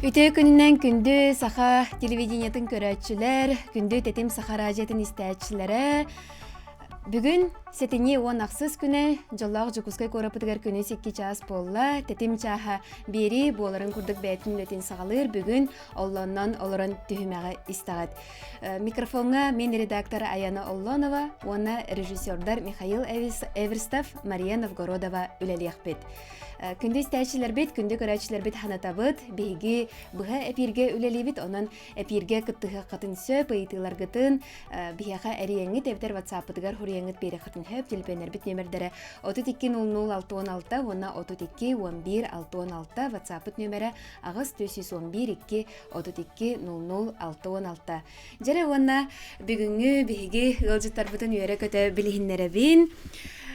Үтө күнүнен күндү саха телевидениятын көрөтчүлөр, күндү тетим саха радиотын истәчиләре. Бүгүн сетини он аксыз күнө жоллаг жукускай корапытыгар күнү 2 час болла. Тетим чаха бери боларын курдук бәтин лөтин сагалыр. Бүгүн оллоннон олорон түһүмәгә истагат. Микрофонга мен редактор Аяна Оллонова, оны режиссердар Михаил Эверстов, Мария Новгородова үлелиякбет. Күндү истәчиләр бит, күндү көрәчләр бит ханатабыт, биги быга эпирге үлелибит, онан эпирге кыттыга катын сөп, ыйтылар гытын, бияга әриеңи тептер WhatsApp-тыгар хурияңыт бере катын хөп, телефоннар бит номерлары 3200-616, онна 32-11-616, WhatsApp-т номері агыс 211-32-00-616. Жәрі онна бүгүнгү биги ылжыттар бутын үйәрі көтө билихиннері бин.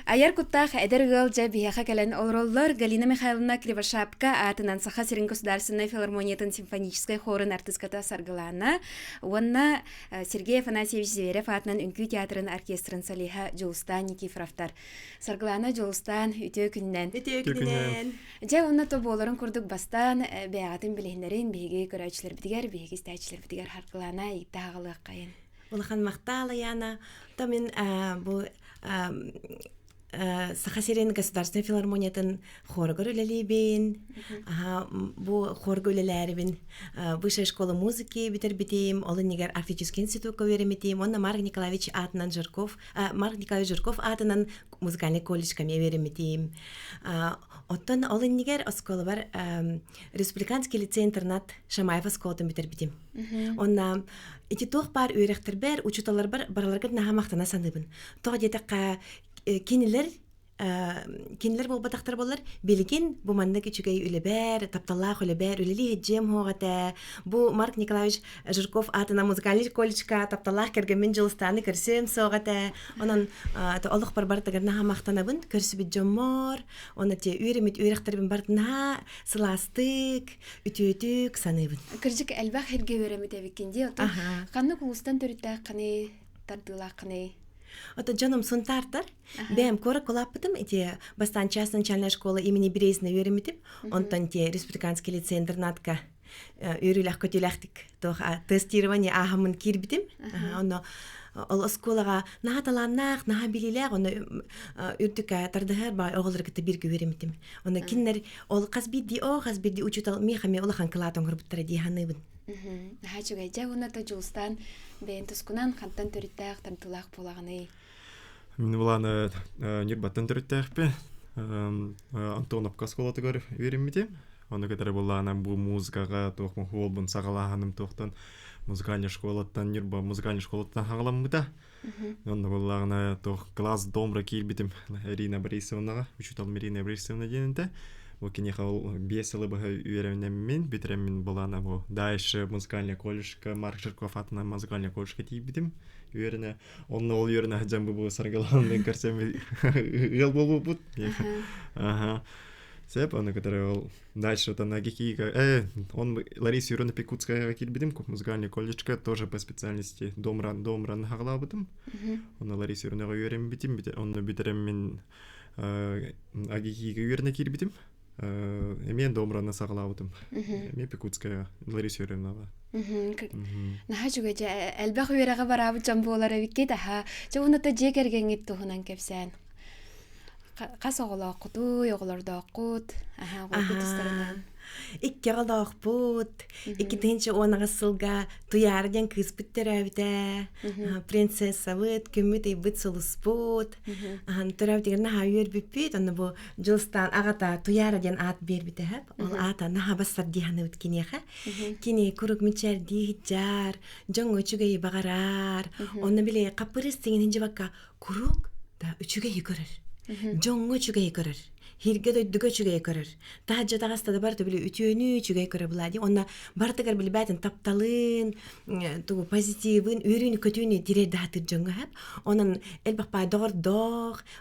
Аяр куттах эдер гылжа бияха кэлэн олроллор Галина Михайловна Кривошапка атынан Саха-Сирин государственной филармониятын симфонической хорын артыската саргылана. Онна Сергей Афанасьевич Зверев атынан Үнкү театрын оркестрын Салиха Жолстан Никифоровтар. Саргылана Жолстан үтө күннен. Жа онна тоболарын курдук бастан бәятын билихнерин биги көрөчлөр битигер, биги стәчлөр битигер харкылана иктагылык кайын. Улахан макталы яна. Тамин бу Саха-Сирин государственной филармониятын хоргор үлелибин, бу хоргор үлелерибин высшая школа музыки битербитим, олон нигер артистический институтка веремитим, онна Марк Николаевич Жирков атынан музыкальный колледжка веремитим. Оттон олон нигер оскола бар республиканский лицей-интернат Шамаев осколатын битербитим. Онна ити тох бар үйректер бер, учуталар бар, бараларга нахамактана саныбын. Тох детекка кинилер болбатактар болар билигин бу манда кичүгей үлебер тапталлах үлебер үлели хеджем хогата бу Марк Николаевич Жирков атына музыкальный колледжка тапталлах кергенмен жылыстаны көрсөм согата онон олух бар тагырна хамактанабын көрсүбүт жоммор оны те үйремит үйректербин бартына сыластык үтүтүк саныбын Кыржык элбах херге үйремит эбикенде ото канны кулустан төрүттө каны тардылак каны Это жаным сунтартар. Бэм кора колаппытым, эти бастан частная начальная школа имени Березина үйремитим, онтан те республиканский лицей-интернатка үйрүлэх көтүлэхтик. Тестирование ахамын кирбитим. Онно ол осколага нахаталаннах, нахабилилэх, онно үрдүкэ тардыхар бай оголар кыты бирге үйремитим. Онно киннер ол казбидди учутал мехами олахан кылаатын көрбүттара диханыбын. Хачугай жауната Жолстан бен тускунан хантан төрүттәк тантылак болаганы. Мен буланы нирбаттан төрүттәкпе. Антоновка школатыгар үйренмите. Аны кетер буланы бу музыкага тохму холбун сагалаганым тохтан музыкальный школаттан нирба музыкальный школаттан хагаламмыта. Онда буланы тох класс домра кирбитим Ирина Борисовнага, учутал Ирина Борисовна дененте. Окинехал бесилы бага үйренеммен, битереммен булана бу. Дальше музыкальный колледжка Марк Жирков атынан музыкальный колледжка тийбитим. Үйрене, онны ол үйрене жамбы бу саргаланын көрсөм ел болбут. Сеп, оны который ол дальше там на гикига. Он Лариса Юрьевна Пекутская кирбитим, музыкальный колледжка тоже по специальности домран хаглабытым. Он Лариса Юрьевна үйренбитим, он битереммен агикига үйрене кирбитим. Мен домраны сагалабытым. Мен Пекутская Лариса Юрьевнага. Наха жуга элбах үйрәгә барабы жамболар эбикке таха. Жонута жекергеңит тухунан кепсән. Кас огола куту, оголорда кут. Кутустарынан. Икки оголоохпут. Иккитинче онагысылга туярден кыз биттерәбитә. Принцесса бит, көмүт бит сулуспут. Төрәбитер наха үйер биппит, аны бу Жолстан агата туярден ат бербите хәп. Ол ата наха бастар диханы үткенеха. Кини курук мичер дихҗар, жоңго чүгәй багарар. Оны биле капырыс деген инҗибакка курук да үчүгәй көрөр. Жоңго чүгәй көрөр. Хирге дөйдүгө чүгәй көрөр. Тажа тагастада бар төбүле үтүөнү чүгәй көрө булади. Онна бартыгар биле бәтин тапталын, тугу позитивын, үрүнү көтүүнү дирерде хатыр жоңго хап. Онун элбакпа дор,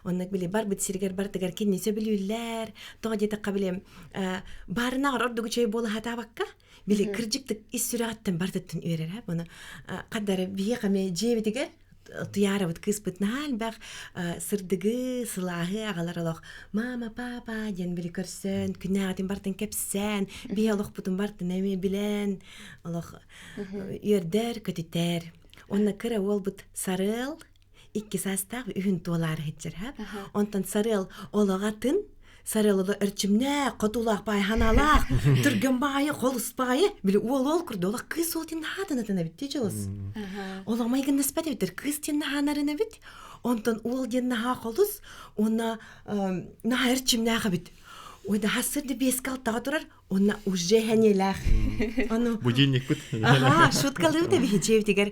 онна биле бар бит сиргер бартыгар кинни сөбүлүлөр. Тога жете кабиле барына ордугу чөй болу хатабакка. Биле кыржыктык ис сүрәттен бартыттын үйрер хап. Оны кадары бие каме жебитигер тыяра вот кыз бит нахал бах сырдыгы сылаһы агалар олох мама папа ден били көрсөн күнәгатин бартын кепсен бие олох бутун бартын эми билен олох үйөрдер көтүтер онна кыра ол бут сарыл 2 састаг $1 хитчер хап онтан сарыл ологатын сарылы өрчүмнэ котулак бай ханалак түргөн байы колуспайы били ол курду олак кыз ол тин хатынатына битти жолос олак майгын неспете битер кыз тин ханарына бит онтан ол ден ха колус онна на өрчүмнэ хабит ойда хасырды бескалтага турар онна уже ханелах ану Будильник бит. ага шуткалып да бихичев дигер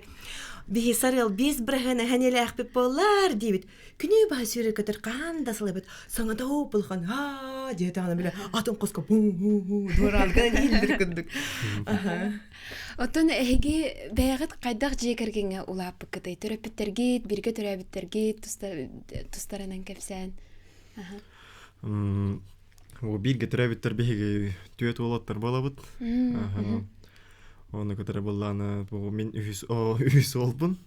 бихи сарыл без брахана ханелах болар дибит күнү ба сүрө көтөр канда сылыбыт соңда опулхан ха дете ана биле атын коска дуралга илдир күндүк Отон эги бәягыт кайдак жекергенге улап быкытай төрөпүттерге бирге төрөбүттерге тустарынан кепсен. О бирге төрөбүттер биги түөт болоттор болобут. Оны көтөрө болланы бу мен үс олбун.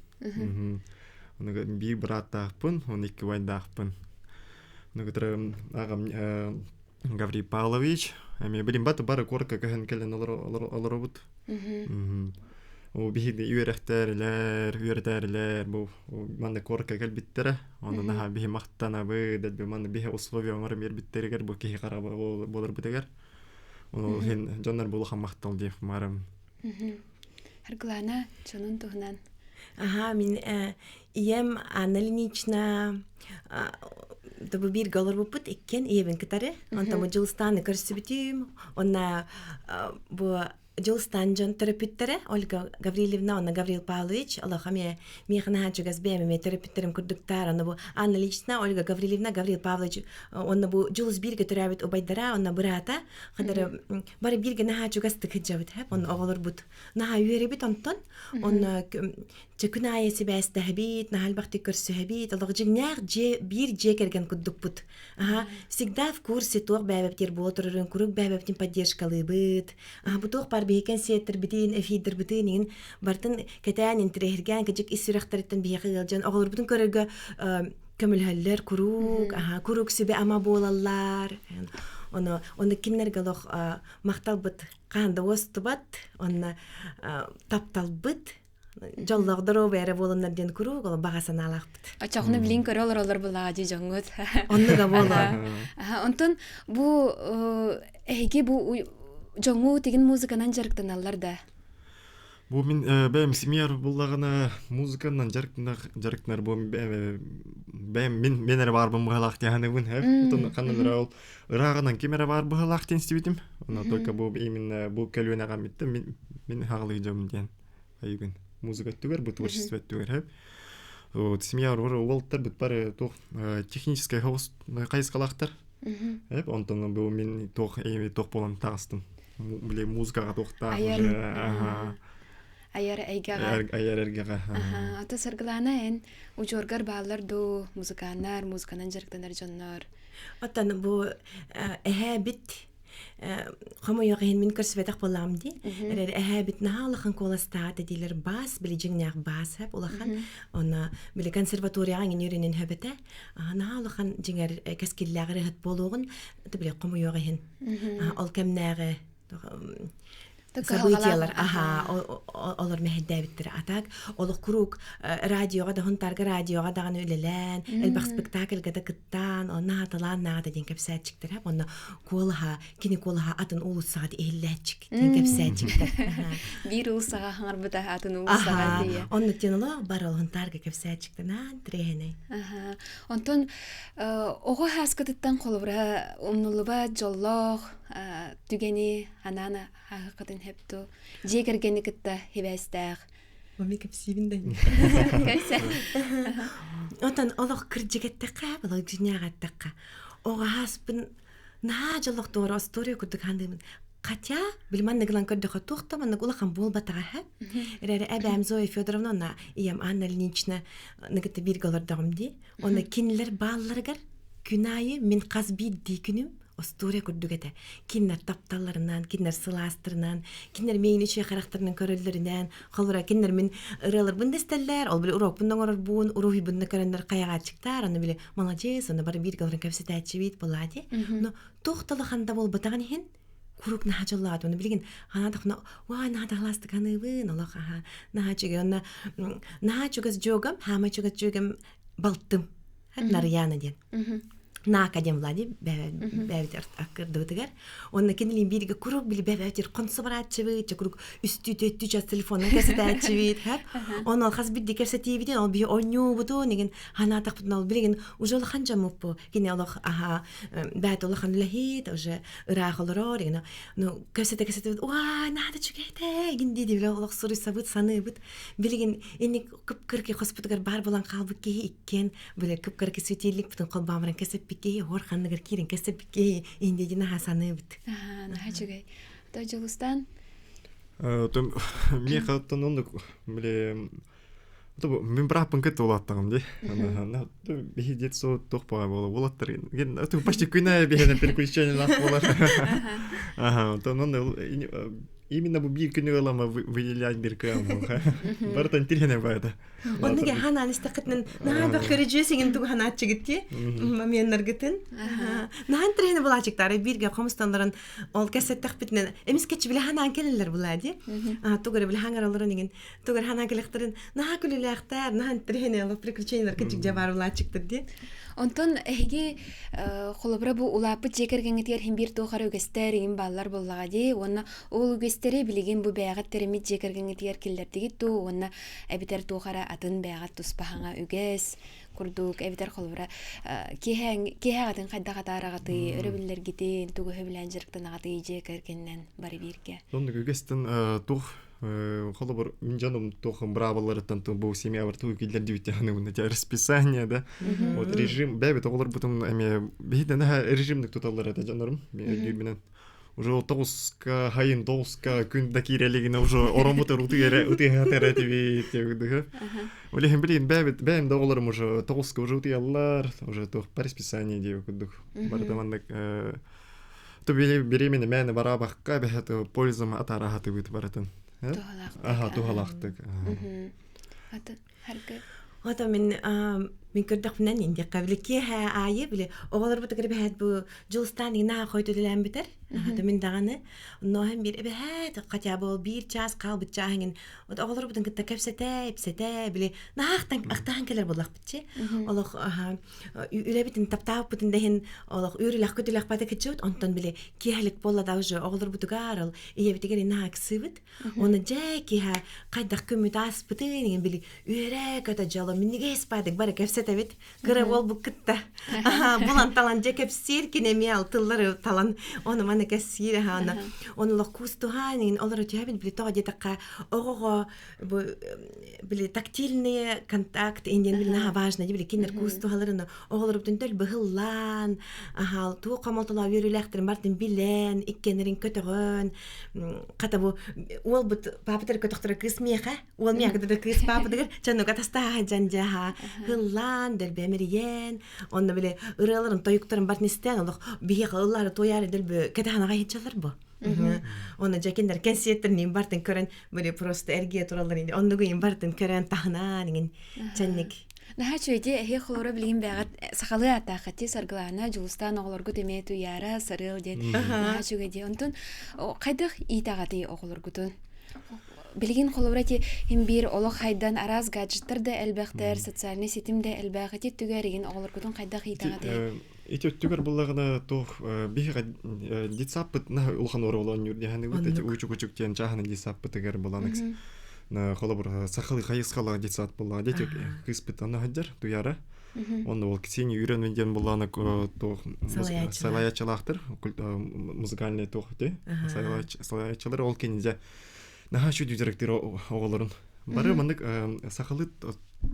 Оны бир браттакпын, оны 2 вайдакпын. Оны көтөрө агам Гаврий Павлович, эми билим баты бары корка кеген келен олоробут. О биги үйрөтөрлөр бу манда корка келбиттере. Оны наха биги мактана быдат бу манда биги условия оңор бербиттеригер бу ки карап болор битегер. Оны сен жоннор булхан мактал деп марам. Харглана чонун тугунан. Ага, мен ием аналинична да бу бир голор бупут эккен эбен китаре. Онта бу жылстаны көрсөбүтүм. Онна бу жылстан жон терапевттере Ольга Гаврилевна, онна Гаврил Павлович, Аллахаме механа хачугас беме терапевттерим курдуктар, онна бу Анна лична Ольга Гаврилевна, Гаврил Павлович, онна бу жылс бирге терапевт обайдара, онна бурата, кадары бары бирге на хачугас тыкыжабыт хеп, онна оголор бут. На үйребит онтон, онна чекуная себя стахбит, на хальбахти көрсөбит, Аллах жигнар бир жекерген курдукпут. Ага, всегда в курсе тох бәбептер болотурун, курук бәбептин поддержкалыбыт. Ага, бу тох бар бейкен сеттер битин, эфидер битин, бартын кетен интерерген, кечек исүрәхтәреттен бейхи гылжан, оғылыр бутын көрерге көмілхәллер курук, ага, курук себе ама болалар. Оны киннер галох мақтал бит, қанды осты бат, оны таптал бит, жоллағдыру бәрі болыннар ден курук, ол бағасын алақ бит. Ачағыны білін көрі олар бұлаға жи жоңғыд. Онныға болар. Онтон бу әйге бу жоңу теген музыканан жарықтан алар да. Бу мен бәм семьяр буллагына музыканан жарықтанар бу бәм мен әрі бар бұмғалақ дегені бұн әп. Отын қанылыр ол ұрағынан кемері бар бұғалақ ден істебетім. Оны только бу именно бу кәлуен ағам етті. Мен хағылығы жауым ден. Айгын музыка түгер, бу творчество түгер әп. Семьяр олттар бұт бары технический қайысқалақтар. Онтон бу мен тоқ болан тағыстым. Биле музыкага тоқтар. Аяр айгаға. Аяр эргега. Ата саргылана эн учоргар баалар ду музыканан жарықтанар жоннор. Отан бу бит Хама яғын мен көрсөбетақ болам ди. Әрі бит нағалықын коластады дейлер бас, білі жіңнәқ бас әп олақан. Оны білі консерваторияға ген үйренен хөбеті. Нағалықын жіңер кәскелләғірі ғыт болуғын, білі қама яғын. Ол кәмнәғі событиялар, олар мәхеддәбіттірі атак. Олық күрук радиоға да, хұнтарға радиоға дағын өлелән, әлбақ спектакльға да кыттан, нағатылан нағады ден кәпсәтчіктір. Оны қолыға, кені қолыға атын ұлысаға да әлләтчік ден кәпсәтчіктір. Бір ұлысаға хаңар бұта атын ұлысаға дейі. Оны тен ұлы бар ол хұнтарға кәпсәтчіктір нән тірегіне. Онтон, оғы хаскатыттан қолыбыра ұмнулыба жоллоқ, түгені ананы хақықытын хепту. Жекергені кітті хебәстәқ. Маме кәпсейбінден. Кәйсә. Отан олық кірджігеттіққа, олық жүнеғаттіққа. Оға хаспын наға жолық doğru история күрдік хандымын. Қатя, білман нығылан көрдіға тоқтаман нығылақан бол батаға хәп. Әрәрі әбәм Зоя Федоровна, она иям Анна Ильинична нығыты бір қалардағым де. Оны кенілер балларғар күнайы мен қаз бейді күнім. Остурия күрдүгете. Киннер тапталларынан, киннер сыластырынан, киннер мейин үче характарынан көрөллөрүнөн, холбора киннер мен ыралар бындестеллер, ол биле урок бундан орор буун, уруй бунда көрөндөр каяга чыктар, аны биле молодец, аны бары бир галрын капсетачы бит булади. Но тохталаханда бол батаган хин курук нахажаллаат, оны билген ханадахна, ва нахадаластык аныбын, Аллах аха. Нахачыга онна нахачыгас жогам, хамачыгас жогам балтым. Нарьяна ден. На академ влади бәвитер акырдыгар. Онна кенелин бириге курук били бәвитер консо барачыбы, курук үстү төттү жа телефонун кесетачыбы, хап. Оны хас бит дикерсетибиден ол би ойню буту неген ханатак бутун ал билген уже ханжа муппу. Кине Аллах аха бәт Аллах лахит уже рахолор ген. Ну кесете ва нада чугете гинди ди Аллах суры сабыт саны бит. Билген эни кып-кырки хоспиталгар бар булан калбык иккен, биле кып-кырки светильник бутун колбамран кесеп пикей хорханныгар кирин кесеп пикей индегина хасаны бит. Нахачугай. То Жылустан. Том мехаттан онда биле мен брапын кет улаттагым ди. Ана бихидет со тохпа болаттыр. Ген почти күнә бихеден переключение нах болар. То онда именно бу бир күнү алама выделять бир кам. Бартан тиргене байда. Онда хана истакытнын наа бакырыжесеген туг хана чигитти. Меннер гитин. Наан тиргене булачыктары бирге комустанларын ол кесеттек битнен эмискечи биле хана келелер булади. Тугар биле хангараларын деген тугар хана келектерин наа күлелектер наан тиргене алып приключениялар кичик жабар булачыктыр ди. Онтон эги холобра бу улапы жекергеңетер хим бир тохар өгестер ин баллар боллагади, онна ол өгестери билеген бу бягат теремит жекергеңетер киллердиги ту, онна эбитер тохара атын бягат туспахаңа өгес курдук эбитер холобра кехагатын кайда катарагаты өрөбүллер гитин тугу хөбүлән жырыктан агаты жекергеннен бары бирге. Онда өгестен тух холобор мен жаным тохым бравалардан бу семья бар тугу киллер дибите аны бунда расписание да. Вот режим бәбе тоголор бутун эме бейден режимдик туталлар да жанарым менен уже 9ка хайын 9ка күндө кирелигине уже оромута рутыгere хатеративи тегдиге. Олехим билин бәбем доголорум уже 9ка уже утыяллар, уже тох по расписанию деп кудук. Бардамандык то беременна мәне барабакка бәһәт пользам атарахаты бит баратын. Тухалактык. Аты һәрге. Ата мен көрдөхнән инде кабилке ха айы биле оголор бутыгыр бәһәт бу Жылстаны на койду дилән битер. Ата мен даганы ноһем бир бәһәт катя бу бир час калбы чагын. Оголор бутын китә кепсәтә биле нахтан ахтан келер булак битче. Аллах үле битен таптап бутын дәһен Аллах үреләх көтеләх бата кичүт онтон биле киһәлек болла да уже оголор бутыгар ие битегер нахсыбыт. Оны җәки ха кайдак көмүт ас битен биле үрә көтә жала миниге спадык бар кепсәтәбит. Кыры бол бу китә. Булан талан җәкеп сир кинемиал тыллары талан оны мана кәсир һана. Оны лакусту һанин алар җәбит биле тагы дитәккә ого бу биле тактильный контакт инден биле важно биле кинер кусту һаларына оголор бүтән тел быһыллан. Ту камалтала үреләхтер мартин билен иккенерин көтөгөн. Ката бу ул бут папатер көтөктөр кысмеха. Ул миягда да кыс папатер чаны катаста жанжаха. Хыллан дел бемириен. Онда биле ыраларын тоюктарын бартнистен Аллах бие кыллары тояр дел кетаханага хичалар бу. Оны жакендер кенсиеттернин бартын көрөн биле просто эрге туралар инде. Ондугу ин бартын көрөн тахна деген чанник. Нахачуйте эхе хлора билин бягат сахалы атахати сарглана Жылустан оголоргу темету яра сарыл ден. Нахачуйте онтон кайдах итагаты оголоргутун. Билген холоврати хим бир олог хайдан араз гаджеттер де элбехтер социальный сетим де элбехати түгәреген оголоргутун кайдах итагаты. Ити түгәр буллагына тох биһига дитсаппыт на улхан оролон юрдяны үтә учук тен жаханы дитсаппыт түгәр буланыкс. На холобр сахалы хайыскала дитсап булла дитек кыспыт аны хаҗар туяра. Онда ол кисени үйрәнмәгән булланы тох салаячылактыр музыкальный тох ди. Салаячылар ол кенҗә Нахачу директор оголорун. Бары мындык сахалы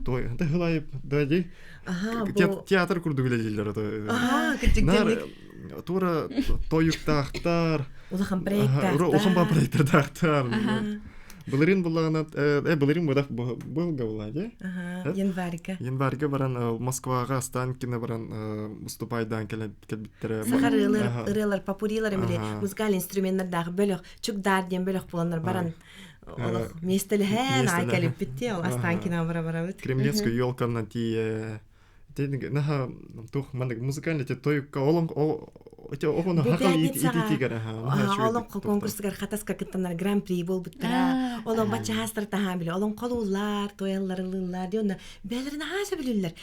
той хылайып дади. Театр курду билелер ата. Кичектер. Тура тоюктактар. Улахан проекттар. Улахан проекттар. Былырын буллагана былырын бодак булга була, де? Январьга. Январьга баран Москвага Останкино баран выступайдан келбиттере. Сахар ырылар, попурилар эмеле музыкаль инструменттардағы бөлөк, чукдар ден бөлөк булгандар баран. Олох местелһен айкалып битти, ол Останкино бара бит. Кремлевская ёлкана ти наха тух мандык музыкальный те тойка олон эти огоно хакал итигер олон конкурсгар хатаска кыттанар гран-при болбуттара. Олон бача хастар таһан биле, олон колуулар, тояллар, лыллар дионна белерин хааса билүллер.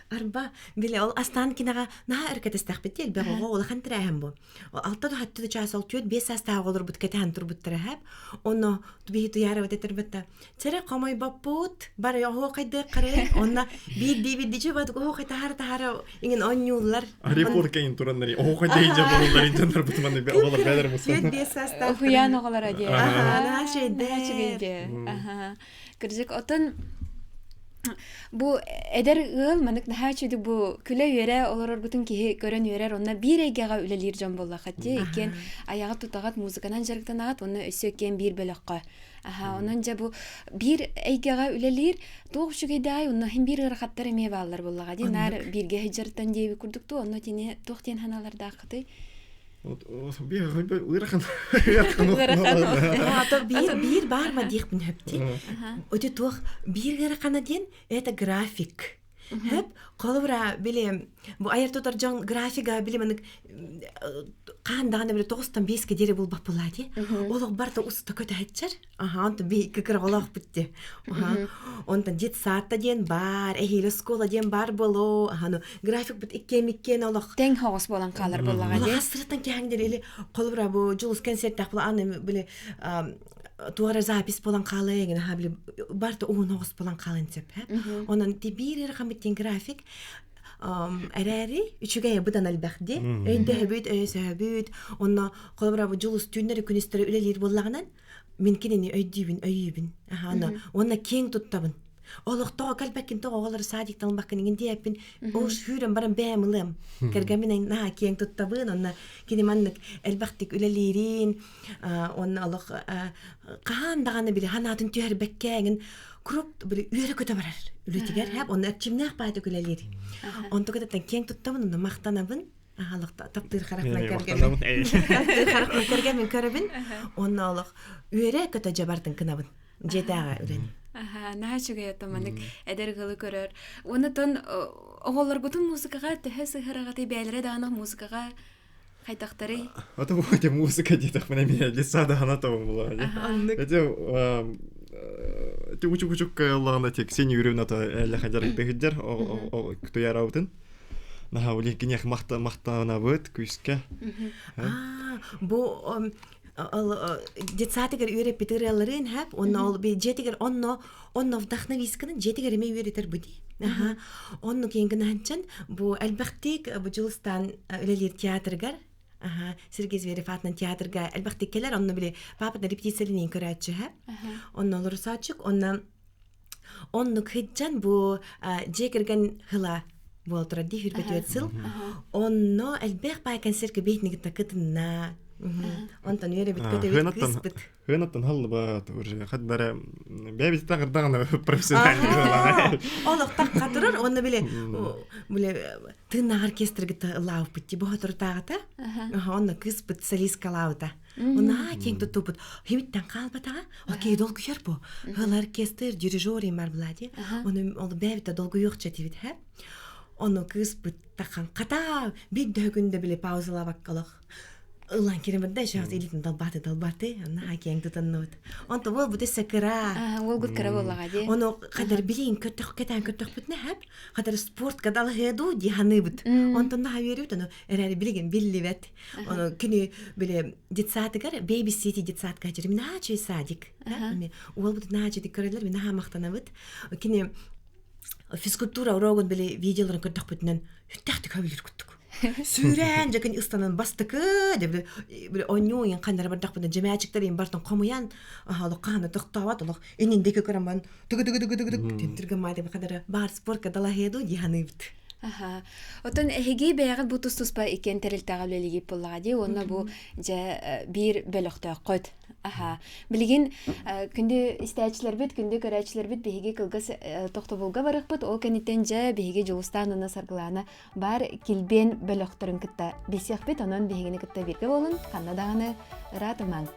Арба биле ол Останкинага наха эркетестак битти, бего ол хантраһам бу. Алта да хатты часал төт 5 саста олор буткете хантур буттара хап. Онно бихиту яра өтетер битта. Тере камай бапут, бар яхо кайды кыре. Онна бир диче бат го хайтар ingen онюллар. Репорт кейин тураннары. Охо дейже болулар инженер бутманы олар бәдер мусан. 5 саста. Ухуян оголар ади. Ана шейде. Кыржык отын бу эдер ыл манык нахачыды бу күлө йөрә олар бутын ки көрөн йөрәр онна бир эйгәгә үлелир жан болла хатте экен аягы тутагат музыканан жарыктанагат оны өсөкен бир бөлөккө онон же бу бир эйгәгә үлелир тоғшугайдай онна хим бир ырахаттар эме баллар боллага ди нар бирге хижыртан деби курдукту онно тине тохтен ханаларда акыты бир барма дихпин хөпти. Өте тух бир геракана ден это график. Хөп колбра биле бу аяртотар жан графига биле мен кандаганы биле 9-5 ке дере болбак булады. Олог барта уста көтө хатчар. Анта би кекер голак битти. Онта дет саатта ден бар, эхиле школа ден бар боло. График бит икке-миккен олог. Тең хагыс болан калар боллага ди. Хасраттан кеңдер эле колбра бу жулус концерт тапла аны биле туара запись болан калыгын хабли барта угногус болан калын деп. Онан тибир рахметтин график Әрәри үчүгә будан албахди. Өйдә хөбүт, өйсәбүт. Онна колбра бу жулус түннәре күнестәре үлелер буллагынан мен кинени өйдибин. Онна кең туттабын. Олохтоо калбакин тоо олар садик талбакын индиэппин ош хүрен баран бэмлым. Кергаминен на кең туттабын. Онна кинеманнык элбахтик үлелерин. Онна олох каандаганы биле ханатын түйер беккәңин круп биле үйрө көтө барар. Үлетигер хап онна чимнах байды үлелер. Онто көтөтен кең туттабын, онна мактанабын. Алыкта таптыр характан кергем көрөбүн. Онна олох үйрө көтө жабардын кынабын. Жетага үрен. Нахачуга ятаманык эдер гылы көрөр. Онутон оголор бутун музыкага тэхэс харагаты бәйлере даганы музыкага кайтактары. Ата бу музыка дитак менә мен лисада ханатовым була. Эти учук Аллахна тек сени юревна та әле хаҗарык бегидер кто яраутын. Наха уликинех мактана бит күскә. Бу детсатыгер үйреп битерелерин хап, онно ол би жетигер онно вдохновисканы жетигер эме үйретер буди. Онно кийинген ханчан бу албактик бу Жылыстан үлелер театргар Сергей Зверев атынан театрга албактик келер, онно биле папада репетицияларын көрәтчү хап. Онно лурсачык, онно хиджан бу жекерген хыла болтура дифир бетөтсүл. Онно албек бай концертке бейтнигит такытына. Онтан үйрө бит көтө бит. Хөнөттөн халлы бат уже хаддара бебит тагырдагына профессионал. Олох такка турар, онно биле тына оркестрге лав битти бохотор тагата. Онно кыз бит солистка лавта. Онна кең тутупут. Химиттен калбатага, окей долгу ярбу. Хыл оркестр дирижери бар булади. Ол бебит долгу юк четибит, ха? Онно кыз бит таккан ката бит дөгүндө биле паузалабак калак. Улан керемдә шахс илитен талбаты, ана кең тутаннут. Онто бол бу тесекра. Ол гүт кара боллага ди. Оно кадер билин көтөк битне хап. Кадер спорт кадал хеду ди ханыбыт. Онто на хавери тоно эрәри билген билливет. Оно кини биле детсатыгар baby city детсатка жер. Мина чөй садик. Ол бу начи дикөрөлөр мина мактанабыт. Кини физкультура урогон биле видеоларын көтөк битнен хүттәк хавер күттүк. Сүрән жакын ыстанан бастыкы деп бир оньюн кандар бардак буда жемәчиктер бартын комуян алыкканы токтабат алык энендеке көраман түгү тентирге май деп кадары бар спортка дала хеду диханыбыт. Отон эһиги бәягат бутус туспа икен терил тагылелиги боллага ди, онна бу же бир бөлөктө кот Аха. Билигин күндү истәчләр бит, күндү көрәчләр бит биһиге кылгыс тохтобулга барык бит, ол кенитен же биһиге жолустанына саргылана бар килбен бөлөктөрүн кытта бисех бит, онон биһигени кытта бирге болун, канна даганы ратыман.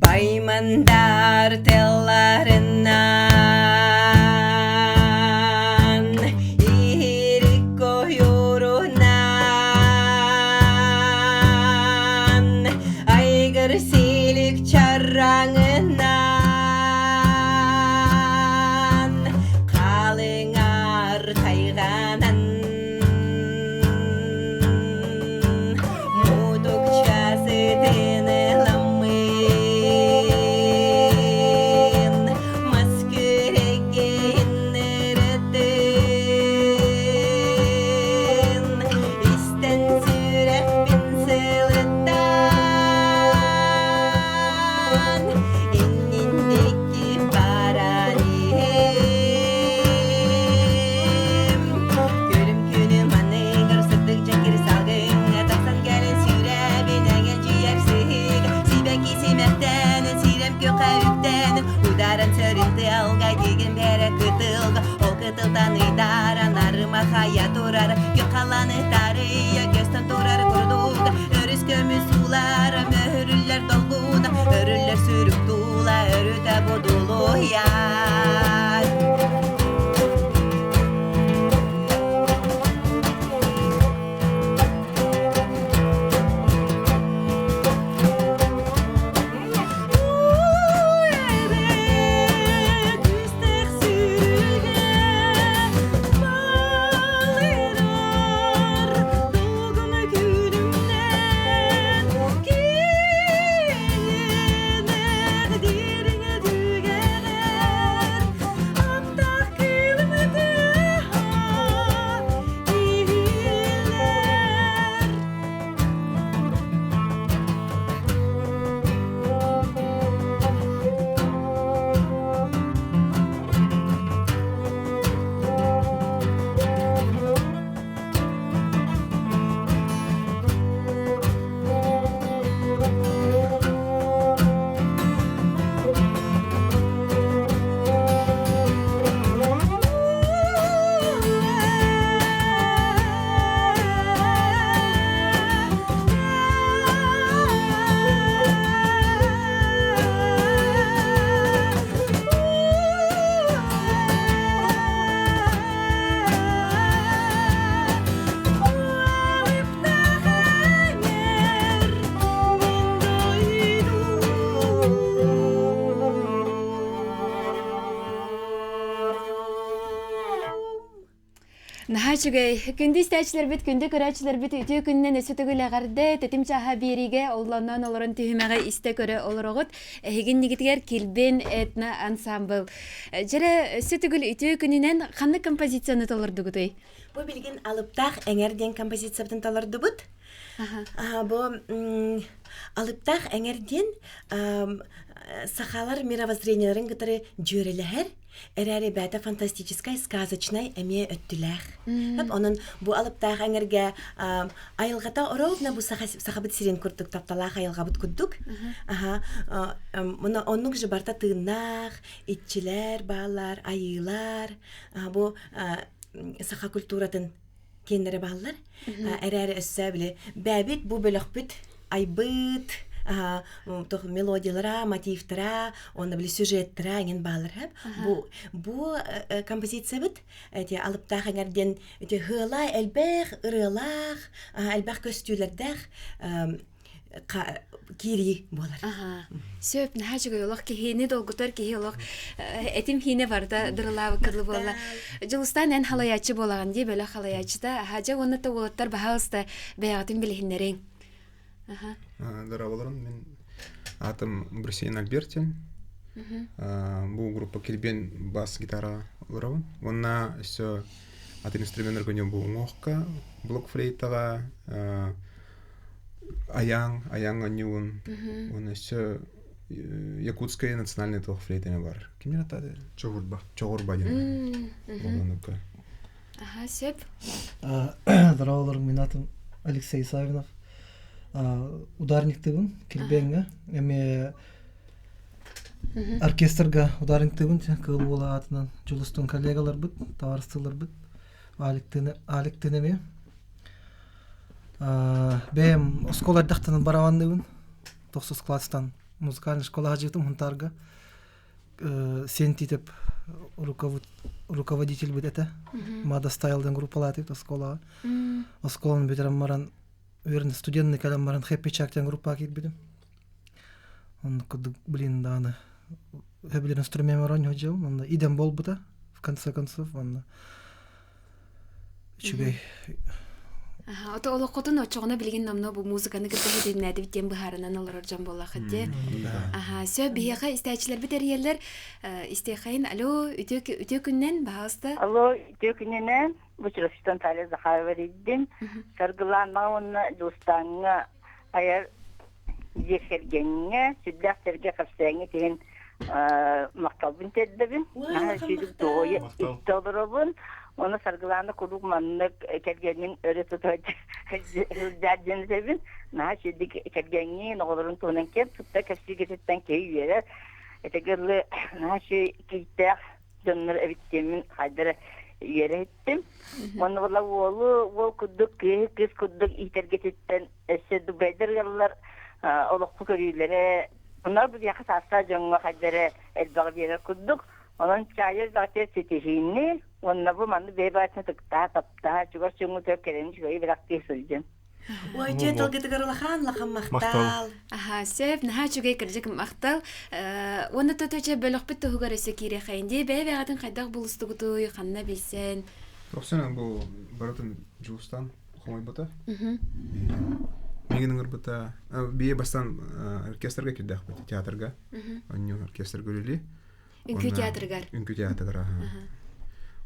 Baymandar tellarından ihirik koyurunan aygır silik çarrağından kalıngar kayganan mudukçası hayaturar gökalanı tarıya gösten durar kurduda örüs kömüz sular mühürler dolguna örüller sürüp dula örüde bodulu yar. Нахачугай, күнді істәчілер бит, күнді көрәчілер бит, үті күннен өсі түгілі ғарды, тетім чаға беріге, оланан оларын түйімеға істе көрі олар оғыт, әйген негітігер келбен этна ансамбл. Жәрі өсі түгіл үті күнінен қанны композицияны толырды күтой? Бұл білген алыптақ әңерден композициябын толырды бұд. Бұл алыптақ әңерден сахалар мировоззренияларын кітары жөрелер, әрәрі бәті фантастическай, сказочнай әме өттіләр. Оның бұл алыптақ әңерге айылғата оровна бұл сахабыт сирен күрдік, тапталақ айылғабыт күрдік. Оның жыбарта тыңнақ, итчілер, балар, айылар, бұл саха культуратын кендері балар. Әрәрі өссә білі бәбіт бұл бөліқ бүт, айбыт, мелодиялара, мотивтара, онда білі сюжеттара еңен балар. Бұл композиция бүт, алыптақ әңерден ғылай әлбәқ, ұрылақ, әлбәқ көстүйлердәқ кири болар. Ага. Сөп наха жугай олох кихини долгутар кихи олох этим хине барда дырлавы кырлы болла. Жылыстан эн халаячы болаган ди бөлө халаячыда хажа онны та олоттар баһалыста бәягатын билихиннерең. Ага. Дарабаларым, мен атым Брусейн Альбертин. Бұл группа келбен бас гитара оларабын. Онна все аты инструменттер көне бұл моққа, блокфлейтаға, аяң анюын. Оны все якутская национальная тоқ флейтеме бар. Кімден атады? Чоғырба деген. Оланыкы. Ага, сөп. Дарабаларым, мен атым Алексей Савинов. Ударниктыбын, келбенге. Эме оркестрга ударниктыбын, кыл бола атынан Жулустун коллегалар быт, товарыстылар быт. Аликтенеме. Бем школа дахтанын баравандыбын. 9 класстан музыкальный школага жыптым хунтарга. Сен титеп руководитель бит эте. Мада стайлдын группалатып то школага. Школаны битерем баран уверен студентный калам баран хэппи чактан группа кит бидим. Он куд блин даны. Хэбилер инструмент баран ходжал, он идем бол бута в конце концов он чугай. Ага, ото олоқотун очоғына билген намно бу музыканы кытты диннәди биттен бахарынан олар жан болла хатте. Ага, сөп бияга истәчләр битер ерләр истехайн. Алло, үтө күннән баһаста. Алло, үтө күннән бу чырыстан тале захар идем. Саргыланма онна дустанга аяр ехергенге, сүддәфтерге капсаңы тен макталбын теддебин. Ана сүдүк тойы иттодробун. Onu sargılarını kuruk manlık kelgenin öğretmen hızlıcağını sevin. Naha şiddik kelgenin oğulların tonan kep tutta kapsi getirten keyi yere. Etegirli naha şey kiytek canları evittiğimin haydara yere ettim. Onu valla oğul kudduk kız kudduk ihter getirten eşeddu beyder yallar oluklu körüylere. Bunlar bu yakıt asla canlı haydara elbağı bir yere kudduk. Onun çayır zaten setişini, onunla bu mandı beybatını tıkta, tapta, çuvar çuğunu tökkerini şurayı bıraktı söyleyeceğim. Ой, жентал гитагар лахан мактал. Ага, сөп наха чугай кыржык мактал. Оны төтөчө бөлөк бит тугар эсе кире хайнди, бебегатын кайдак булустугуту ханна билсен. Тобсен бұл баратын Жулстан хомой бота. Мегенің ұрбыта, бие бастан оркестрға кеддақ бөте, театрға. Оны оркестр көрілі. Үнкү театргар. Үнкү театргар.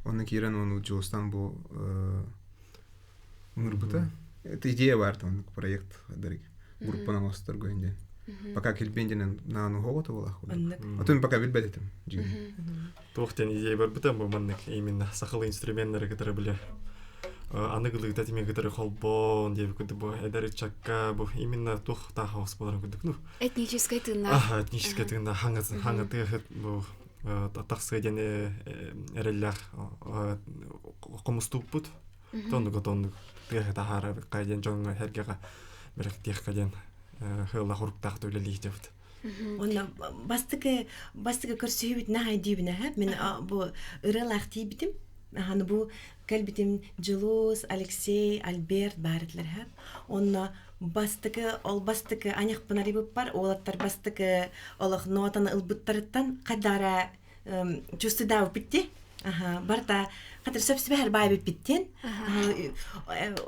Оны кейрен оны Жулстан бұл ұрбыта. Это идея варта, он проект дарик. Группа на мостер гойнде. Пока келбенден на нугото была. А то пока билбетем. Тохтен идея бар бутам бу маннык именно сахалы инструменттер которые были аныгылы татиме которые холбон деп күндү бу эдер чакка бу именно тохта хаус болар күндү. Ну. Этническая тына. Ага, этническая тына хаңы тыгыт бу татаксы дене эреллах комуступпут. Тонду тыгыт ахара кайден жоңго хергага бирек тихкаден хылла хуруктак төлөлүк деп. Онна бастыгы көрсөйбүт нахай дибине хап мен бу ыралах дибитим. Аны бу калбитим Жылус, Алексей, Альберт барытлар хап. Онна бастыгы аняк пынарыбып бар, олаттар бастыгы олох нотаны ылбыттарыттан кадара чувствудау битти. Ага, барта кадыр сөпсүбәр байбы биттен.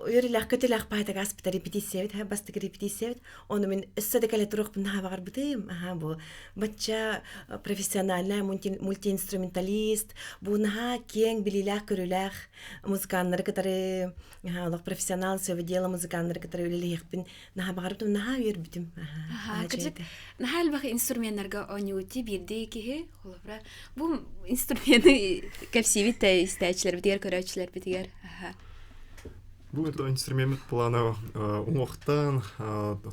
Үреләх көтеләх байда аспыта репетиция бит, бастыгы репетиция бит. Оны мен өссөдө келе турук бина багар битим. Ага, бу батча профессиональный мультиинструменталист, бу наха кең билиләх көрүләх музыканнар катары, ага, олох профессионал сөбө дела музыканнар катары үлелек бин наха багар битим, наха бер битим. Ага, кыжык наха албак инструментларга онюти бирди кихи, холобра. Бу инструменты кепсивит истәчләр битер көрәчләр битер. Ага. Бу это инструмент плана уңоктан,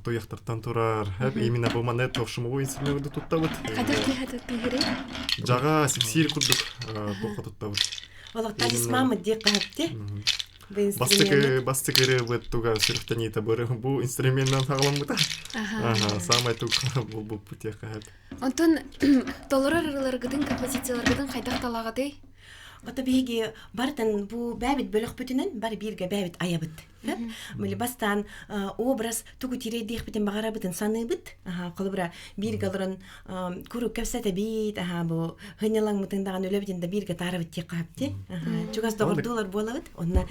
тояктардан турар. Хәп именно бу мана тошму инструментты туттабыт. Хәтер кире. Жага сексир курдук тохотуттабыт. Олох талисман ди капты. Бастыгы вот туга сыртани табыры бу инструменттан сагланбыта. Ага, самай тук бу путеха. Онтон толорарларгыдын композицияларгыдын кайдак талагаты? Ото биһиги бартан бу бәбит бөлөх бүтүнен бар бирге бәбит аябыт. Мили бастан образ тугу тирейдих битен багарабытын саныбыт. Колбура бирге олорон куру кепсете бит, бу хынялаң мытындаган өлөбитинде бирге тарабыт тек капты. Чугас тогордулар болабыт. Онна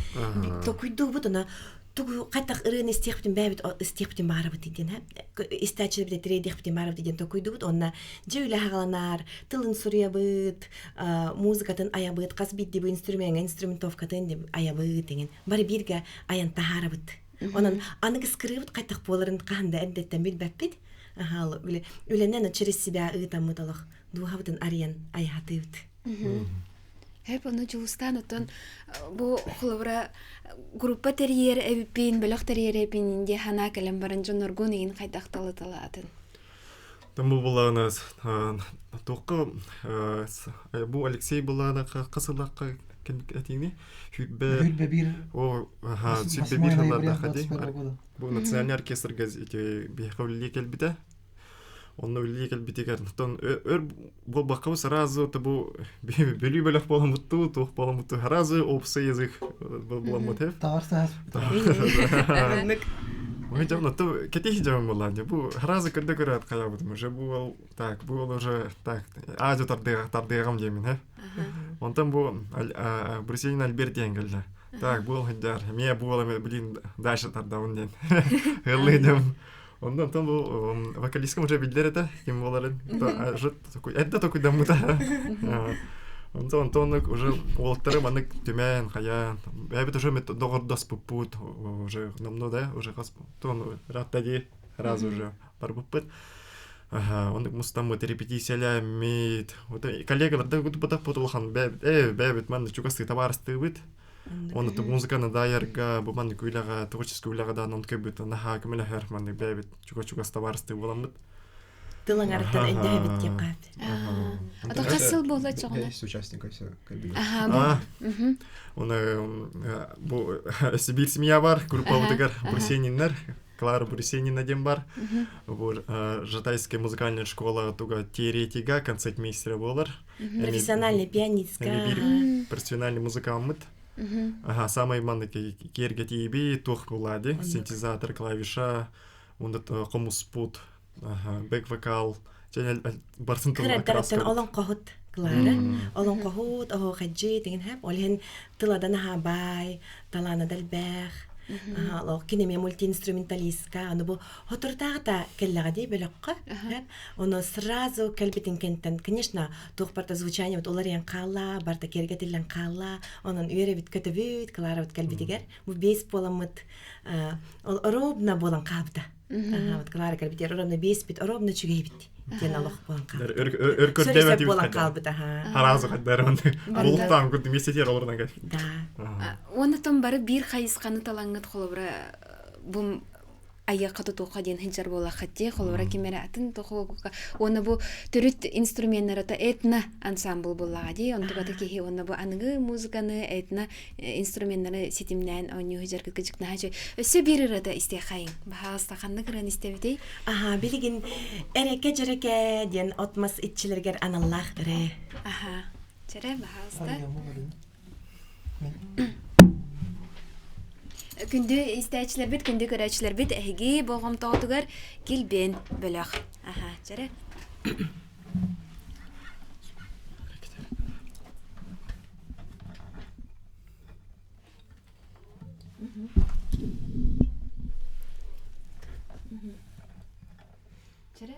токуйдубут, она тугу кайтак ырын истехбитин бәбит истехбитин багарабыт диден. Истачылы бите тирейдих битен багарабыт диден токуйдубут. Онна жөйлө хагаланар, тылын суруябыт, музыкатын аябыт, касбит дип инструментовкатын дип аябыт деген. Бары бирге аян тахарабыт. Онан аныгы скрыбыт кайтак боларын канда эндеттен билбеппит. Биле үленен через себя ытамыталык дугабытын ариян аятыбыт. Хеп аны жулустан отон бу холобра группа терьер эбипин бөлөк терьер эбипин инде хана келем барын жоноргун ин кайдакталы талатын. Там буланы тоққа бу Алексей буланы кысылакка кентиңни Хүлбе бир. сүтбе бир халларда хади. Бу национальный оркестр газети бехавли келбите. Он үлли келбитегер. Тон бу бакабы сразу табу бөлү бөлөк боламытту, тух боламытту. Сразу опсы язык боламыт. Таварса. Ой, жамна то кетихи жаман болан. Бу сразу кырда көрөт каябытым. Уже бу так, бу уже так. Ажы тардыгам жемин, Онтан бу Брусейн Альберт енгелди. Так, бу хыдар. Мне бу блин дальше тардавын ден. Гылыдым. Ondan tam bu vokalistim уже bildiler de kim боларын. Это такой дамыта. Ondan уже олттары маны төмен хая. Бәбит уже мет догордас пупут уже намно да уже хас. Тон раттади раз уже барбуппыт. Он мустамы репетициялар мит. Вот коллегалар да гутпата потулхан бәбит маны чукасы товарысты бит. Он это музыканы даярга, бу маны күйләгә, творческий күйләгә да нон кебит, наха кемеле һәр маны бәбит, чука ставарсты буламыт. Тылыңардан әйдәбит тип калды. Ата касыл болла чагына. 10 участников все кабинет. Он бу Сибирь семья бар, группа утыгар Брусениннер, Клара Брусенина дем бар. Бу Жатайская музыкальная школа туга теоретига, концертмейстер болар. Профессиональный пианистка. Профессиональный музыкант. Самый манныки керге тиби тух булади, синтезатор, клавиша, он это комуспут, бэк-вокал, барсын тылына краска. Олон кохот Клара, олон кохот, хаджи деген хап, олен тыладан хабай, талана далбэх. Кинеме мультиинструменталистка, аны бу хотуртагыта келлагади бөлөккө. Оны сразу келбитин кенттен, конечно, тухпарта звучание вот оларян калла, барта кергетилен калла, онун үйрө бит көтөбүт, Клара бит келбитигер. Бу бейс боламыт, робна болан кабда. Вот Клара келбитер робна бейс бит, робна чүгей бит. Ген алох болан кабда. Өркөтөбөт бит болан кабда. Харазы каддар он. Бултан күт месетер олардан гат. Да. Онотон бары бир хайысканы талаңыт холобра бу аяққа тотуға ден хинчар бола хатте холобра кемератын тохуга оны бу түрүт инструменттары этно ансамбл болага ди онтуга кеһи оны бу аныгы музыканы этно инструменттары сетимнен оню хижар кыжыкна хажы өсө бирирада истехайын баһаста ханны кыран истебитей билигин эреке жереке ден отмас итчилергер аналлах эре жере баһаста күндү истәчләр бит, күндү көрәчләр бит, әһиги болгом тагытыгар килбен бөләк. Жаре. Жаре.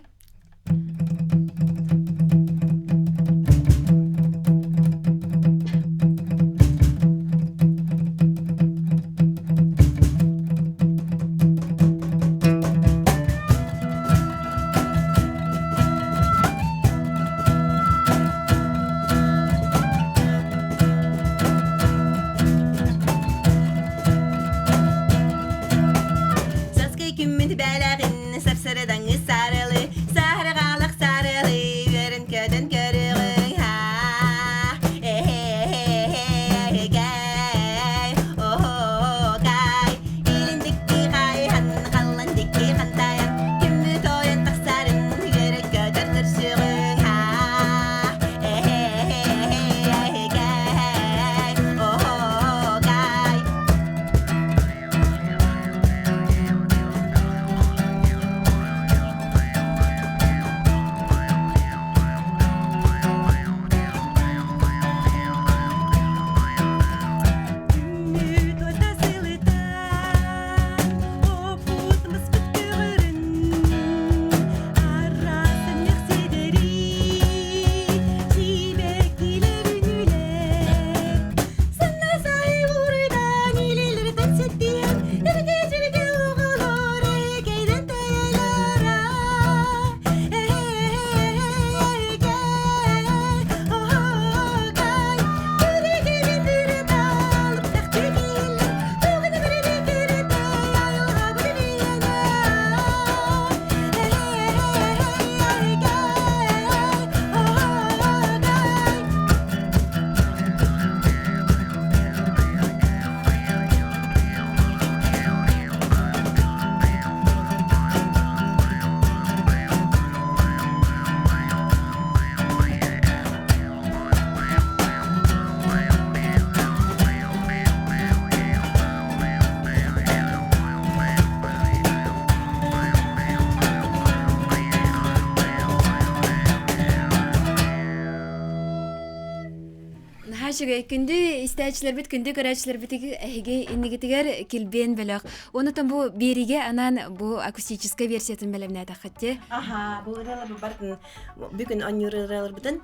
Ашыгы күндү истәчләр бит күндү көрәчләр бит эге иннигетигер килбен беләк. Онытын бу бериге анан бу акустическая версиятын белемнә тахатты. Аха, бу ыралар бартын бүгүн анюралар бүтүн.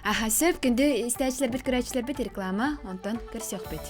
Аха, сөп күндү истәчләр бит көрәчләр бит реклама, онтан көрсөк бит.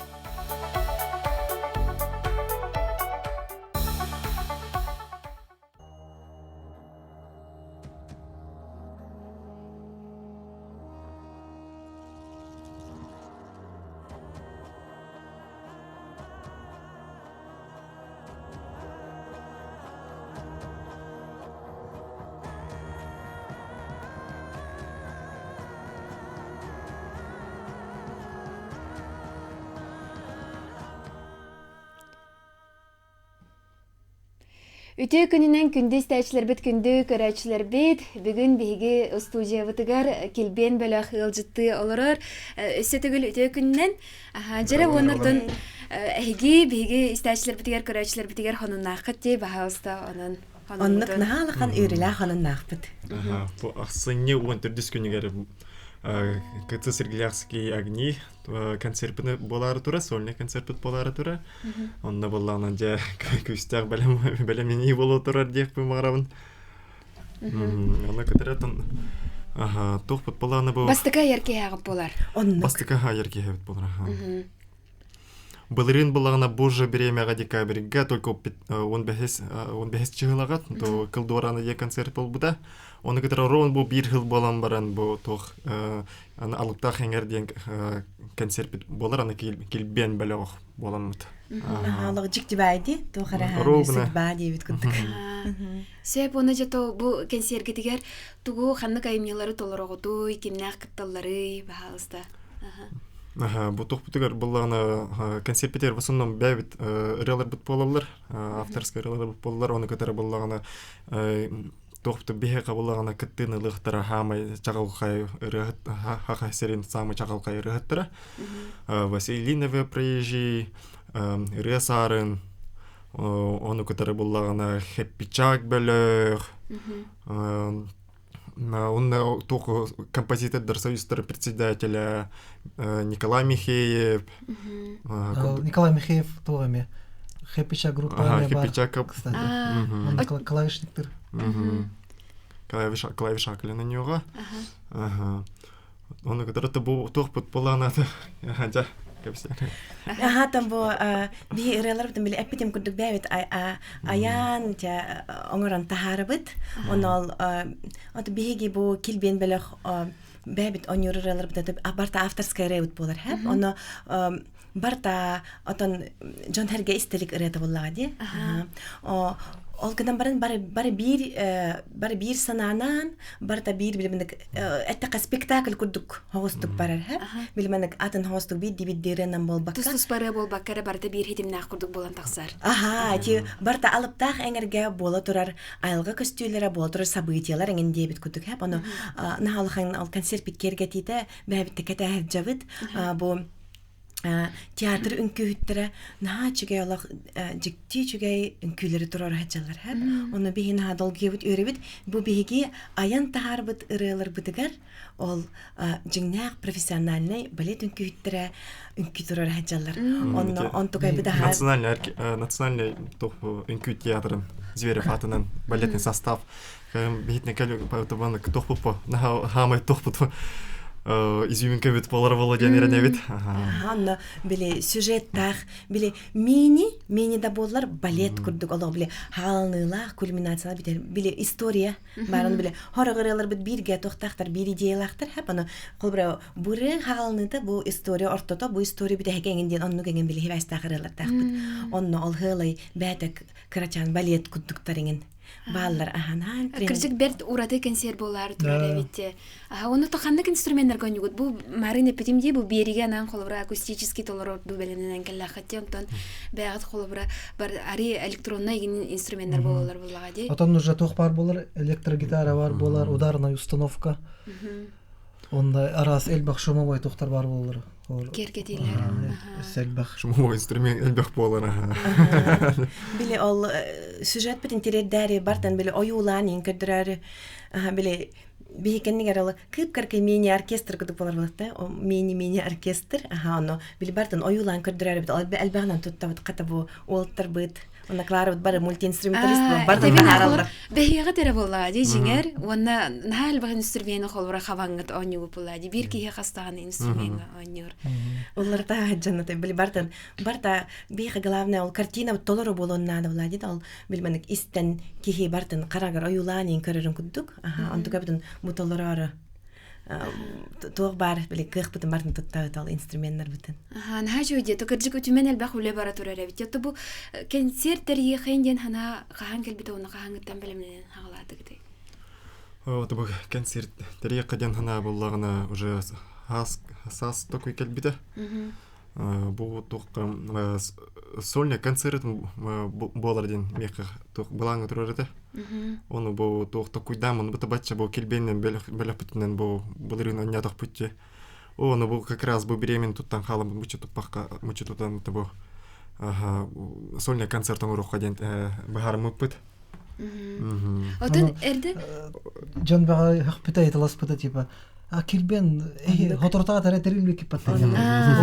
Үтө күнүнен күндү истәчләр бит күндү көрәчләр бит бүгүн биги студия бутыгар килбен беләк ылжытты олорор өсөтөгүл үтө күнүнен жара оннан эги биги истәчләр битигер көрәчләр битигер хонуннакыт ди баһаста анан Оннук нахалахан үрилә хонуннакпыт. Бу ахсынне он төрдүс күнүгер КЦ Сергеевский огни концертны болары тура, сольный концерт болары тура. Онда болланы же күстәк белемени боло турар дип буймарабын. Аны көтөрәтен тохпут боланы бу. Бастыка ярке ягып болар. Бастыка ярке ягып болар. Былырын болағына божы беремеға декабрьге только 15 чығылагат, то кылдуараны е концерт бол бұда. Оны кетер роун бұл бір жыл болан баран бұл тоқ алыпта хәңерден концерт болар, аны келбен бәлі оқ болан мұд. Алығы жікті бәйді, тоқара Ровна. бәйді бит күттік. Сөп оны жато бу концертгетигер тугу ханнык айымнялары толороготу, икимнәк кытталлары баһалыста. Бу тохпутыгар боллагана концертпетер в основном бәбит релар бут болалар, авторская релар бут болалар, оны көтөрө боллагана тохпуты беге кабыллагана кыттыны лыктара хамай чагалкай рыгыт хака серин самы чагалкай рыгыттара. Василинове приезжи ресарын оны көтөрө боллагана хеппичак бөлөк. Он только композитор Союза председателя Николай Михеев. Николай Михеев тоғаме. Хэпича группа не бар. Хэпича, кстати. Он клавишниктер. Клавиша на него. Он который-то был тохпут поланата. Да. Там бу би ирелар бит биле эпитем күдүк бәбит аян та оңоран тахарыбыт онол ат биги бу килбен беле бәбит онюрелар бит барта авторская ревит болар хәп оны барта атан Джон Херге истелик ирета буллагы Ол гынан бары бир сананан барта бир билемдик эттека спектакль курдук хостук барар билемдик атын хостук бит диренен болбакка Тус бары болбакка барта бир хитимнак курдук болан таксар. Ти барта алыптак эңерге бола турар айылга көстүлөрө бола турар событиялар эңен дебит курдук хап аны нахалхан ал концерт биткерге тите бәбит текете жабыт бу театр үнкүттөрө наа чүгэй алак жикти чүгэй үнкүлөрү турар хаджалар хап оны бихин долгибит өрөбүт бу биги аян тахарбыт ырылар бытыгар ол жиңнак профессиональный балет үнкүттөрө үнкү турар хаджалар он тугай быда национальный топ үнкү театрын Зверев атынан балетный состав бихитне калю паутабаны тохпупо на хамай тохпупо изюминка бит болар Владимир бит. Анна биле сюжеттах биле мини да болар балет курдук алар биле халныла кульминация бит биле история барын биле хорогыралар бит бирге токтактар бир идеялактар хап аны колбра буры халныда бу история ортото бу история бит хегенден анны геген биле хевастагыралар тахбыт онно ал хылай бәтек крачан балет курдуктарыгын баллар аханан Кыржык берт ураты концерт болар турар битте. Оны тохандык инструменттер гонюгут. Бу марine петимди бу бериге анан холбра акустический толор бу беленен келла хаттен бәгат холбра бар ари электронный инструменттер болалар булага ди. Атан уже тох бар болар, электрогитара бар болар, ударная установка. Онда арас элбах шумовой тохтар бар болар. Кергетилер. Элбах шумовой инструмент элбах болар. Биле ал сюжет бит интерес дәре бартан биле оюлан инкедер биле бихекеннигер ол кыпкаркай мини-оркестр кудук болар болакта, мини-оркестр, оно билбартын оюлан көрдүрөр бит, албагынан туттабыт ката бу олттар быт. Она Клара вот бары мультиинструменталист барды харалдар. Бехига тере болла ди жиңер, онна нахал багын инструмент холбора хавангат оню болла ди бир кие хастаган инструмент онюр. Оларда жанната билбартын барта беха главное ол картина толору болон надо влади ал билменик истен кихи бартын карагар оюланин көрөрүн куддук. Антугабдын мутолорары тоқ бар биле кых бутын бартын туттабыт ал инструменттер бутын. Нахажу ди токыржык үтүмен элбах уле бара турар бит. Ятты бу концерттер ехенден хана кахан келбит оны кахангыттан билемнен хагалады гыдай. Вот бу концерт терекаден хана боллагына уже сас такой келбите. Бу тоққа сольный концерт боларден меха тоқ балаңы турарыды. Оны бу тоқта куйдамын бу табача бу келбеннен белепитнен бу булырына нятақ путте. Оны бу как раз бу беремен туттан халым мучу тупаққа мучу туттан бу сольный концертын урухаден бахарым пут. Отын эрде Жан бага хакпытай таласпыта типа Килбен хотортага таратерилби кипаттан.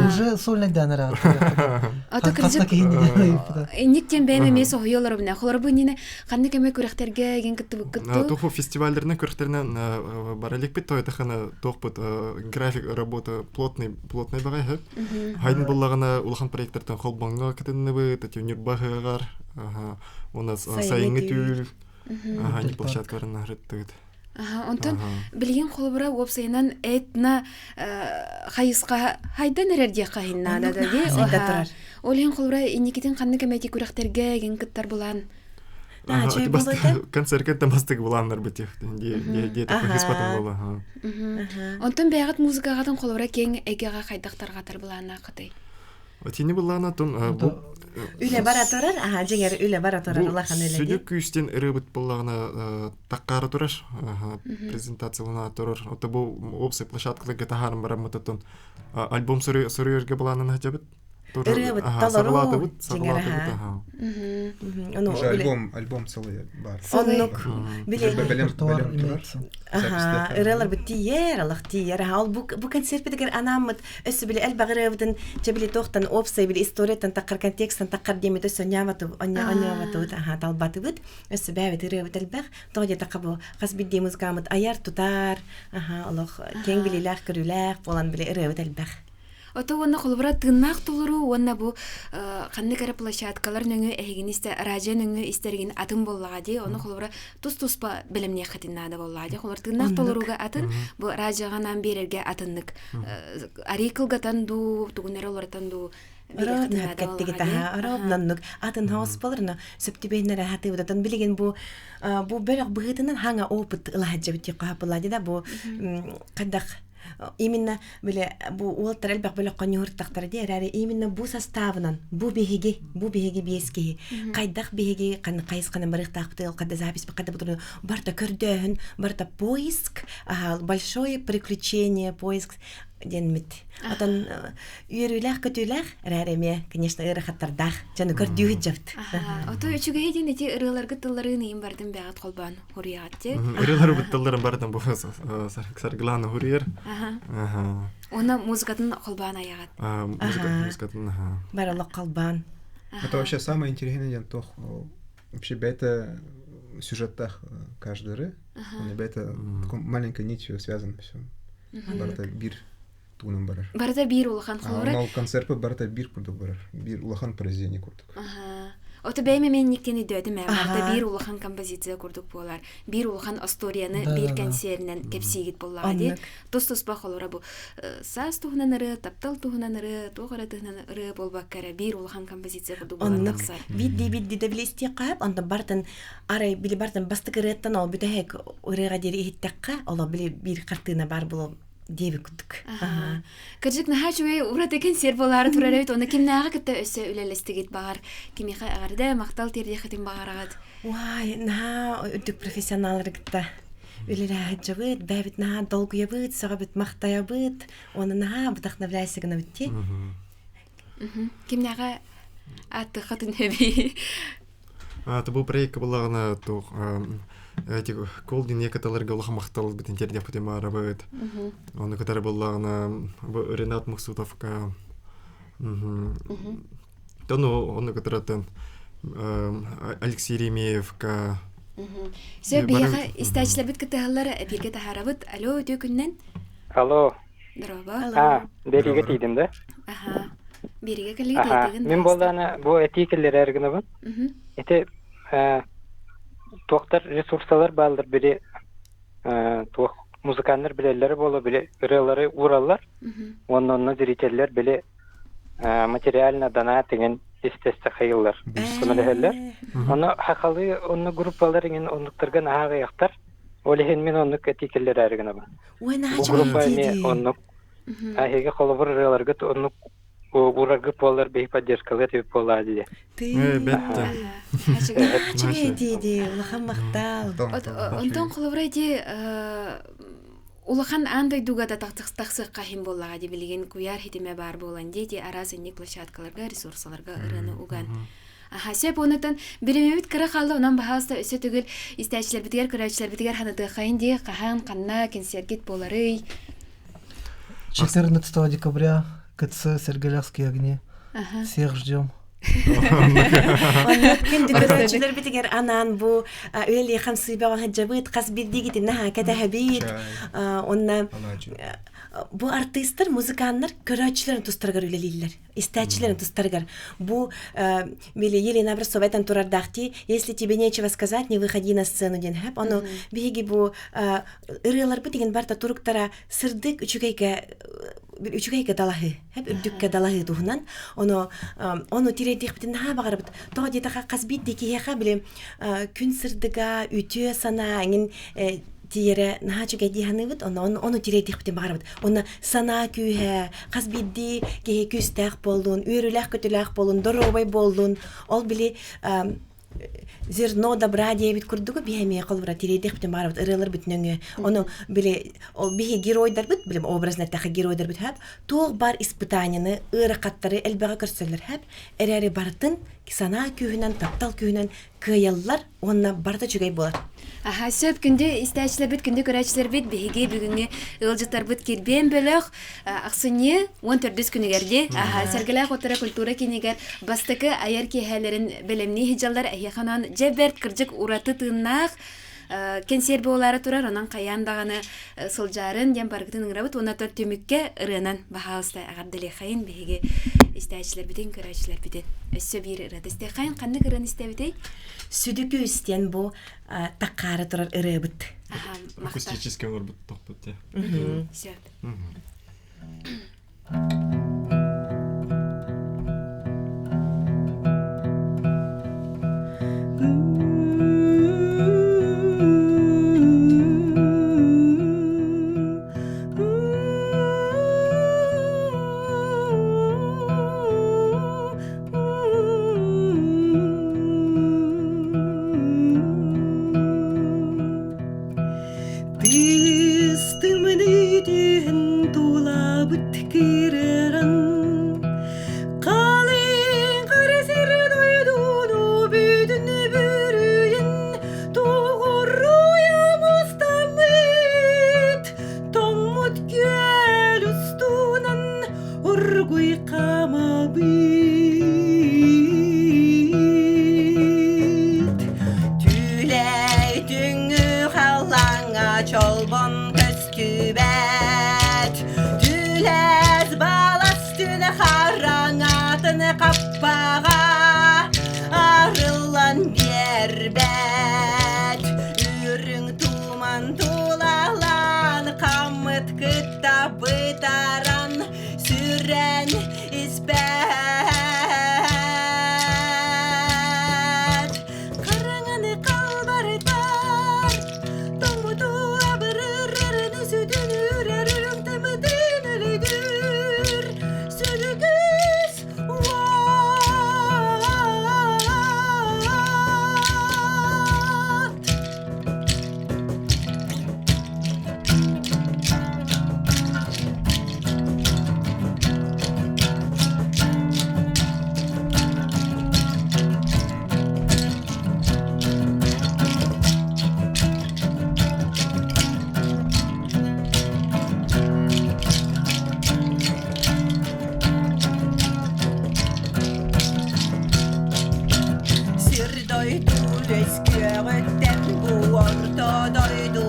Уже сольник данара. Ата кыржык никтен бәйме сохыялар бина. Холар бу нине ханны кеме күрәхтәргә ген кытты кытты. Туху фестивальләрне күрәхтәрнән баралик бит той тахана тохпут график работа плотный багай. Хайдын буллагына улхан проектлардан холбанга китенне бу татюнер багыгар. У нас сайынгы түл. Не площадкаларына реттет. Онтон билген холбора вебсайынан этна хайыска хайдан эрерге кайынна да ди. Олен холбора иникитин канны кемети күрәхтәргә ген кыттар булан. Концертке тамастык буланнар бит. Ди такой испатын була. Онтон бәгат музыкагатын холбора кең эгега хайдактарга тар булана кытай. Отини булана тон Үле бара турар, жеңер үле бара турар улахан эледи. Сүнүк күстен иребит буллагына таккары турар. Презентациялана турар. Ота бу опция площадкаларга тахарым барамытын альбом сөрүргө буланын хажабыт. Иребит талару жеңер. Уже альбом целый бар. Оннук биле Белем Ирелар биттиер, Аллах тиер. Ал бу концерт битер анамыт өсү биле элбагырыбытын жебили токтан опция биле историятан таккар контекстан таккар демет өсү онявату талбатыбыт өсү бәбит иребит элбаг тоди такабу хасбидди музыкамыт аяр тутар. Аллах кең билелер көрүлер болан биле иребит элбаг. Ото онна холбора тыннак толору онна бу канны кара площадкалар нөңө эгинисте радио нөңө истерген атын боллага ди оны холбора туспа билемне хатиннада боллага ди холбор тыннак толоруга атын бу радиоганан берерге атыннык арикылгатан ду тугунер олортан ду атын хаус болырна септибейнер хаты удатан билеген бу бөлөк быгытынан хаңа опыт ылахаджабити капылади да бу кадак именно биле бу уолтар элбак бөлөк конюртактар ди эрәре именно бу составынан бу беги бески кайдак беги кайысканы барыктакты када запись када бутур барта көрдөн барта поиск большое приключение поиск денмит. Атан үйрүләр көтүләр рәреме, конечно, ырахаттардах, жаны көрдүгү жапт. Ото үчүгө хедин эти ырыларга тылларын им бардым бягат колбан хурият те. Ырылар биттылларын бардым бу саргланы хурир. Она музыкатын колбан аягат. Музыкатын. Баралык колбан. Это вообще самое интересное, вообще бета сюжетах каждый он бета маленькой нитью связано все. Барта бир тугунан барар. Барта бир улахан холора. Ал концертпе барта бир курдук барар. Бир улахан произведение курдук. Ото бәйме мен никтени дөдүм. Барта бир улахан композиция курдук болар. Бир улахан историяны бир концертнен кепсигит боллар ди. Тус ба холора бу сас тугунан ыры, таптал тугунан ыры, тогара тугунан ыры болбак кара бир улахан композиция курдук болар. Бидди да билести кап, анда бартын арай били бартын бастыгырыттан ал бүтәһек ырыга дери иттекка, ала били бир картина бар булып деби күттүк. Кыржык нахачуй урат экен серболары турарабит, оны кимнага кытта өсө үлелестигит бар. Кимиха агарда мактал терде хатим багарагат. Вай, өттүк профессионаллар кытта. Үлелер жабыт, бәбит долгуябыт, сагабыт мактаябыт, оны вдохновляйсыгына битти. Кимнага атты хатын хөби. Бұл проект болағына эти колдин некаталарга улаха мактал битен терде путема арабыт. Оны катары болағына Ренат Муксутовка. Оны катаратын Алексей Ремеевка. Сөп бияға истәчләр бит кытыһаллар бирге тахарабыт. Алло, өтө күннән. Алло. Здорово. Бериге тидим да. Аха. Бериге килге тидеген. Мен болдана бу этикелер эргене бу. Эте тоқтар ресурслар балдар бири тоқ музыканттар билелер боло бири ырылары ураллар. Оннон зрительлер биле материально дана деген истесте хайыллар. Күнелерлер. Аны хакалы онны группалар ingen ондуктарга ага яктар. Олехен мен онны этикелер эргене бу. Бу группа не онны ахеге колобурларга онны урагы полар бей поддержкалар деп болады. Бетте. Чеди, улахан мактал. Онтон колобрайди улахан андай дугада тахсык кахим боллага деп билген куяр хитиме бар болан деди аразынник площадкаларга ресурсларга ыраны уган. Сөп онытын биремебит кыра қалды, онан бағаста өсі түгіл истәчілер бітігер, көрәчілер бітігер ханады қайын де, қахан, қанна, концертгет болары. 14 декабря КЦ Сергелякские огни. Всех ждем. Кенди көрәчілер бітігер анан бу өйлі қамсы баған хаджабыт қас бірдегі наха кәтәхәбит. Онна бу артисттар, музыканттар көрәчілерін тұстарғар өлелейлер. Истәчілерін тұстарғар. Бу Елена Образцовайтан турардахти, если тебе нечего сказать, не выходи на сцену ден хэп. Оно беги бу ырылар бітеген барта туруктара сырдык үчүгейке далахы. Хэп үрдүкке далахы тухнан. Оно тирейдих бітін наха бағар біт. Тоға детаға қазбит деки хеха білем күн сырдыга, үтүе сана, аңын тиере нахачуга диханыбыт, оны тирейдих бітін бағар біт. Оны сана күйе, қазбидди кеге күстәқ болдун, үйріләқ көтіләқ болдун, доробай болдун. Ол біле зерно добра дебит курдугу бихемия колбра тирейдих битен барабыт ырылар бүтнөңө ону биле ол бихи геройдар бит билем образна таха геройдар бит хап тоог бар испытанияны ыракаттары элбага көрсөлөр хап эрери бартын сана күйүнөн таптал күйүнөн кыяллар онна барда чугай болот. Сөп күнде истәчләр бит, күнде көрәчләр бит, беге бүгүнгө ылжытар бит кирбен бөлөк, аксыны 14 күнүгәрде, Сергелак отара культура кинегер бастыкы аяр киһәләрен белемни хиҗаллар әйханан җәберт кырҗык ураты тыннак кенсер болары турар, онан каян даганы сылжарын дем баргытын ыңрабыт, онна төр төмүккә ырынан баһалыста агардылы хайын беге истәчләр битен көрәчләр битен. Өссө бир ырат истә хайын канны кырын истә битей. Сүдүкү истен бу таккары турар ырыбыт. Акустический олар бут топпут. Сөп. Ortadaydı